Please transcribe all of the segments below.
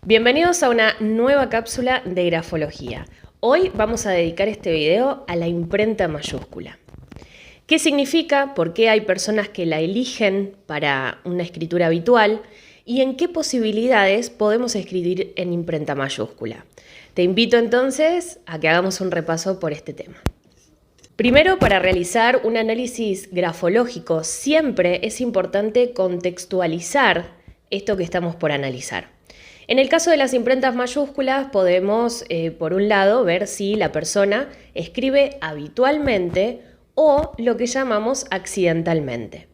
Bienvenidos a una nueva cápsula de grafología. Hoy vamos a dedicar este video a la imprenta mayúscula. ¿Qué significa? ¿Por qué hay personas que la eligen para una escritura habitual? ¿Y en qué posibilidades podemos escribir en imprenta mayúscula? Te invito entonces a que hagamos un repaso por este tema. Primero, para realizar un análisis grafológico, siempre es importante contextualizar esto que estamos por analizar. En el caso de las imprentas mayúsculas podemos, por un lado, ver si la persona escribe habitualmente o lo que llamamos accidentalmente.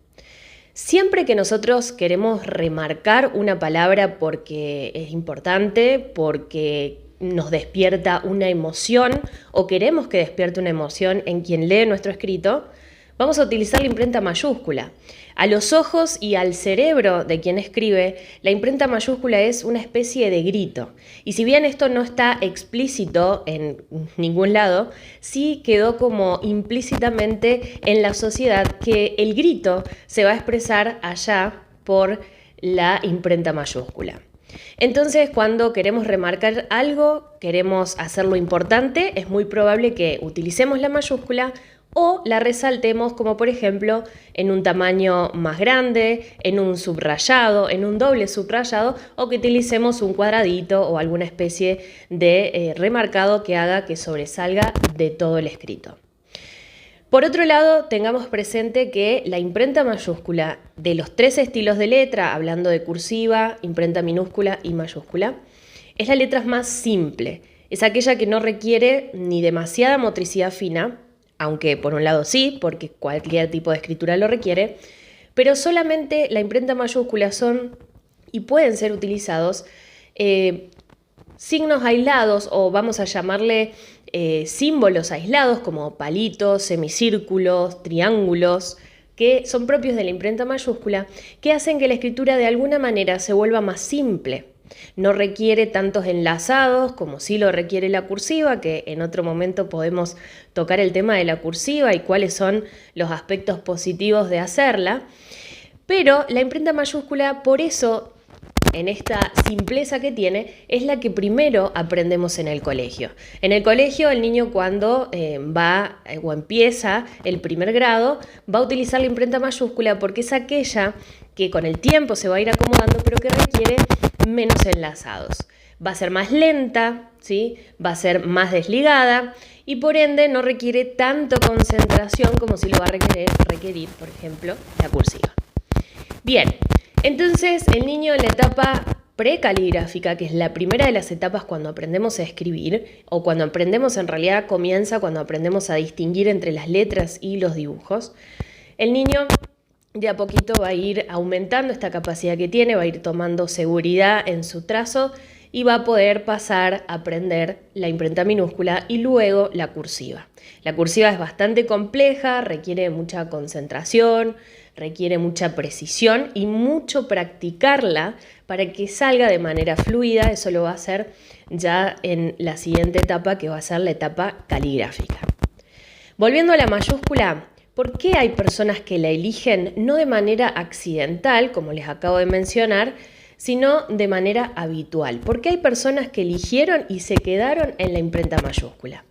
Siempre que nosotros queremos remarcar una palabra porque es importante, porque nos despierta una emoción o queremos que despierte una emoción en quien lee nuestro escrito, vamos a utilizar la imprenta mayúscula. A los ojos y al cerebro de quien escribe, la imprenta mayúscula es una especie de grito. Y si bien esto no está explícito en ningún lado, sí quedó como implícitamente en la sociedad que el grito se va a expresar allá por la imprenta mayúscula. Entonces, cuando queremos remarcar algo, queremos hacerlo importante, es muy probable que utilicemos la mayúscula o la resaltemos, como por ejemplo en un tamaño más grande, en un subrayado, en un doble subrayado, o que utilicemos un cuadradito o alguna especie de remarcado que haga que sobresalga de todo el escrito. Por otro lado, tengamos presente que la imprenta mayúscula de los tres estilos de letra, hablando de cursiva, imprenta minúscula y mayúscula, es la letra más simple. Es aquella que no requiere ni demasiada motricidad fina, aunque por un lado sí, porque cualquier tipo de escritura lo requiere, pero solamente la imprenta mayúscula son y pueden ser utilizados signos aislados, o vamos a llamarle símbolos aislados como palitos, semicírculos, triángulos, que son propios de la imprenta mayúscula, que hacen que la escritura de alguna manera se vuelva más simple. No requiere tantos enlazados como sí lo requiere la cursiva, que en otro momento podemos tocar el tema de la cursiva y cuáles son los aspectos positivos de hacerla. Pero la imprenta mayúscula, por eso, en esta simpleza que tiene, es la que primero aprendemos en el colegio. En el colegio, el niño cuando va o empieza el primer grado, va a utilizar la imprenta mayúscula porque es aquella que con el tiempo se va a ir acomodando, pero que requiere menos enlazados. Va a ser más lenta, ¿sí? Va a ser más desligada y por ende no requiere tanto concentración como si lo va a requerir, por ejemplo, la cursiva. Bien, entonces el niño en la etapa precaligráfica, que es la primera de las etapas cuando aprendemos a escribir, o cuando aprendemos, en realidad comienza cuando aprendemos a distinguir entre las letras y los dibujos, el niño de a poquito va a ir aumentando esta capacidad que tiene, va a ir tomando seguridad en su trazo y va a poder pasar a aprender la imprenta minúscula y luego la cursiva. La cursiva es bastante compleja, requiere mucha concentración, requiere mucha precisión y mucho practicarla para que salga de manera fluida. Eso lo va a hacer ya en la siguiente etapa, que va a ser la etapa caligráfica. Volviendo a la mayúscula, ¿por qué hay personas que la eligen no de manera accidental, como les acabo de mencionar, sino de manera habitual? ¿Por qué hay personas que eligieron y se quedaron en la imprenta mayúscula?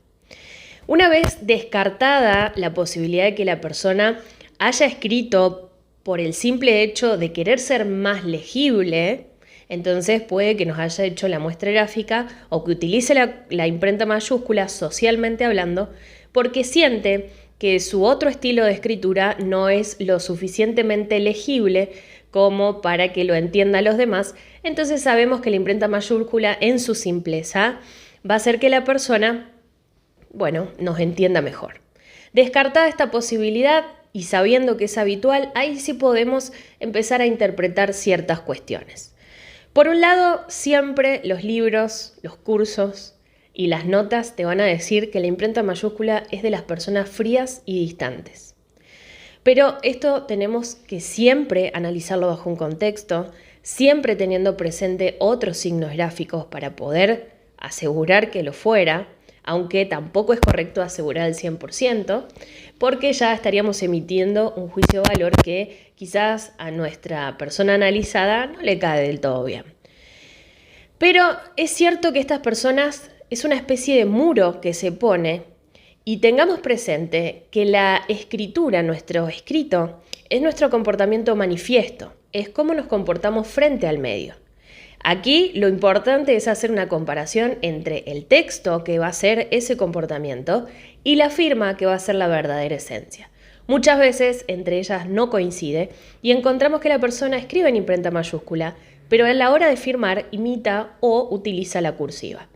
Una vez descartada la posibilidad de que la persona haya escrito por el simple hecho de querer ser más legible, entonces puede que nos haya hecho la muestra gráfica o que utilice la imprenta mayúscula socialmente hablando porque siente que su otro estilo de escritura no es lo suficientemente legible como para que lo entiendan los demás. Entonces sabemos que la imprenta mayúscula en su simpleza va a hacer que la persona, nos entienda mejor. Descartada esta posibilidad y sabiendo que es habitual, ahí sí podemos empezar a interpretar ciertas cuestiones. Por un lado, siempre los libros, los cursos y las notas te van a decir que la imprenta mayúscula es de las personas frías y distantes. Pero esto tenemos que siempre analizarlo bajo un contexto, siempre teniendo presente otros signos gráficos para poder asegurar que lo fuera, aunque tampoco es correcto asegurar al 100%, porque ya estaríamos emitiendo un juicio de valor que quizás a nuestra persona analizada no le cae del todo bien. Pero es cierto que estas personas es una especie de muro que se pone y tengamos presente que la escritura, nuestro escrito, es nuestro comportamiento manifiesto, es cómo nos comportamos frente al medio. Aquí lo importante es hacer una comparación entre el texto, que va a ser ese comportamiento, y la firma, que va a ser la verdadera esencia. Muchas veces entre ellas no coincide y encontramos que la persona escribe en imprenta mayúscula, pero a la hora de firmar imita o utiliza la cursiva.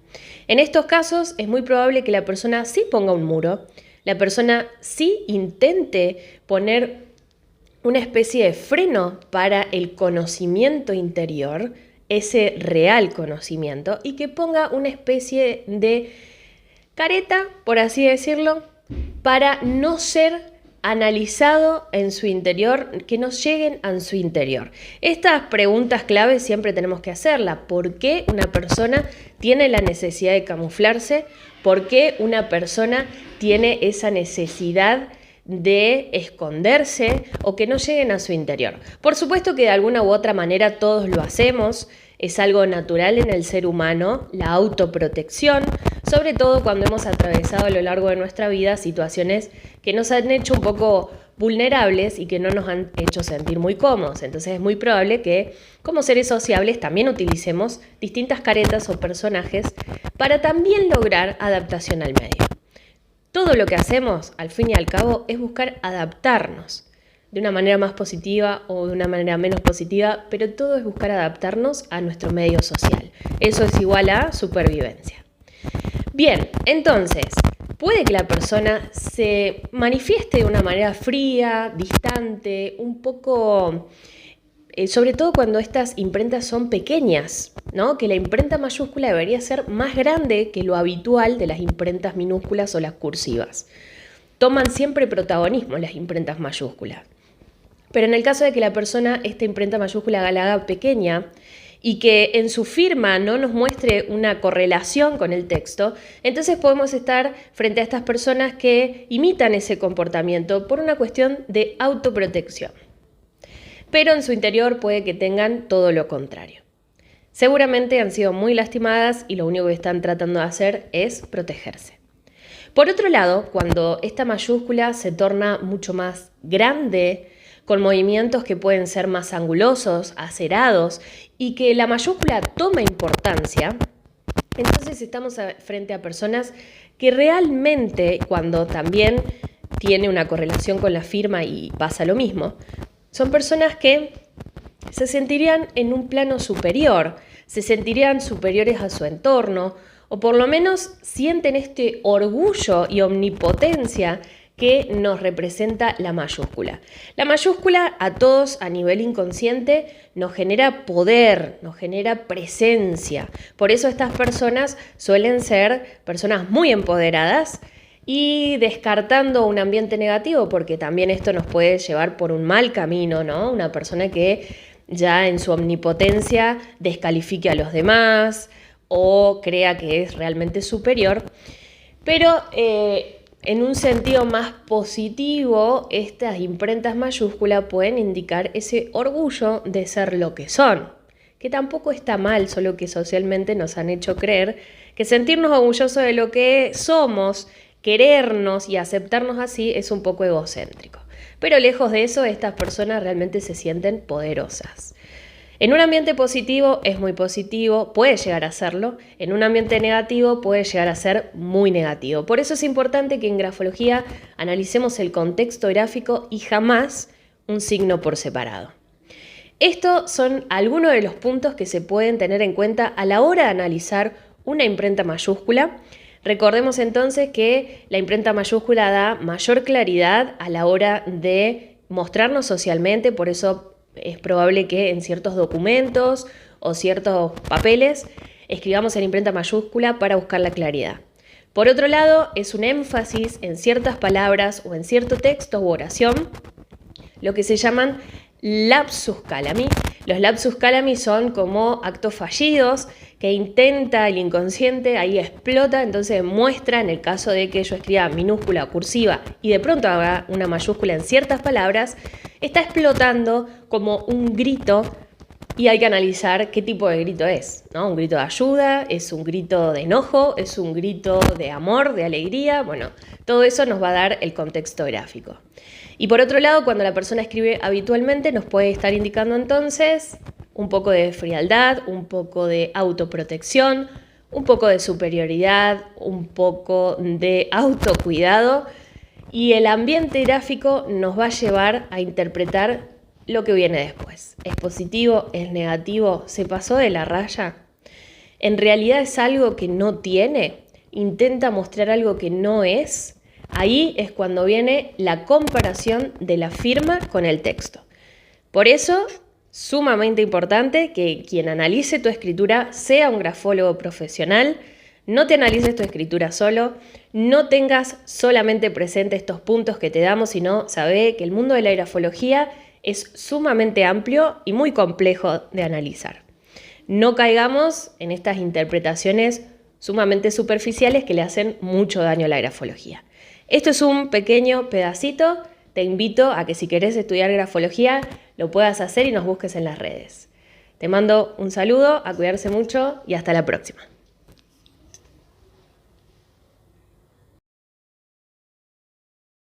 En estos casos es muy probable que la persona sí ponga un muro, la persona sí intente poner una especie de freno para el conocimiento interior, ese real conocimiento, y que ponga una especie de careta, por así decirlo, para no ser analizado en su interior, que no lleguen a su interior. Estas preguntas claves siempre tenemos que hacerlas. ¿Por qué una persona tiene la necesidad de camuflarse? ¿Por qué una persona tiene esa necesidad de esconderse o que no lleguen a su interior? Por supuesto que de alguna u otra manera todos lo hacemos, es algo natural en el ser humano, la autoprotección, sobre todo cuando hemos atravesado a lo largo de nuestra vida situaciones que nos han hecho un poco vulnerables y que no nos han hecho sentir muy cómodos. Entonces es muy probable que como seres sociables también utilicemos distintas caretas o personajes para también lograr adaptación al medio. Todo lo que hacemos, al fin y al cabo, es buscar adaptarnos de una manera más positiva o de una manera menos positiva, pero todo es buscar adaptarnos a nuestro medio social. Eso es igual a supervivencia. Bien, entonces, puede que la persona se manifieste de una manera fría, distante, un poco, sobre todo cuando estas imprentas son pequeñas, ¿no? Que la imprenta mayúscula debería ser más grande que lo habitual de las imprentas minúsculas o las cursivas. Toman siempre protagonismo las imprentas mayúsculas. Pero en el caso de que la persona esta imprenta mayúscula la haga pequeña y que en su firma no nos muestre una correlación con el texto, entonces podemos estar frente a estas personas que imitan ese comportamiento por una cuestión de autoprotección. Pero en su interior puede que tengan todo lo contrario. Seguramente han sido muy lastimadas y lo único que están tratando de hacer es protegerse. Por otro lado, cuando esta mayúscula se torna mucho más grande, con movimientos que pueden ser más angulosos, acerados, y que la mayúscula toma importancia, entonces estamos frente a personas que realmente, cuando también tiene una correlación con la firma y pasa lo mismo, son personas que se sentirían en un plano superior, se sentirían superiores a su entorno, o por lo menos sienten este orgullo y omnipotencia que nos representa la mayúscula. La mayúscula a todos a nivel inconsciente nos genera poder, nos genera presencia. Por eso estas personas suelen ser personas muy empoderadas y descartando un ambiente negativo, porque también esto nos puede llevar por un mal camino, ¿no? Una persona que ya en su omnipotencia descalifique a los demás o crea que es realmente superior. Pero en un sentido más positivo, estas imprentas mayúsculas pueden indicar ese orgullo de ser lo que son, que tampoco está mal, solo que socialmente nos han hecho creer que sentirnos orgullosos de lo que somos, querernos y aceptarnos así es un poco egocéntrico. Pero lejos de eso, estas personas realmente se sienten poderosas. En un ambiente positivo es muy positivo, puede llegar a serlo. En un ambiente negativo puede llegar a ser muy negativo. Por eso es importante que en grafología analicemos el contexto gráfico y jamás un signo por separado. Estos son algunos de los puntos que se pueden tener en cuenta a la hora de analizar una imprenta mayúscula. Recordemos entonces que la imprenta mayúscula da mayor claridad a la hora de mostrarnos socialmente, por eso es probable que en ciertos documentos o ciertos papeles escribamos en imprenta mayúscula para buscar la claridad. Por otro lado, es un énfasis en ciertas palabras o en cierto texto u oración, lo que se llaman lapsus calami. Los lapsus calami son como actos fallidos que intenta el inconsciente, ahí explota, entonces muestra, en el caso de que yo escriba minúscula o cursiva y de pronto haga una mayúscula en ciertas palabras, está explotando como un grito y hay que analizar qué tipo de grito es, ¿no? Un grito de ayuda, es un grito de enojo, es un grito de amor, de alegría. Bueno, todo eso nos va a dar el contexto gráfico. Y por otro lado, cuando la persona escribe habitualmente, nos puede estar indicando entonces un poco de frialdad, un poco de autoprotección, un poco de superioridad, un poco de autocuidado. Y el ambiente gráfico nos va a llevar a interpretar lo que viene después. ¿Es positivo? ¿Es negativo? ¿Se pasó de la raya? ¿En realidad es algo que no tiene? ¿Intenta mostrar algo que no es? Ahí es cuando viene la comparación de la firma con el texto. Por eso, sumamente importante que quien analice tu escritura sea un grafólogo profesional. No te analices tu escritura solo, no tengas solamente presente estos puntos que te damos, sino sabe que el mundo de la grafología es sumamente amplio y muy complejo de analizar. No caigamos en estas interpretaciones sumamente superficiales que le hacen mucho daño a la grafología. Esto es un pequeño pedacito. Te invito a que si querés estudiar grafología lo puedas hacer y nos busques en las redes. Te mando un saludo, a cuidarse mucho y hasta la próxima.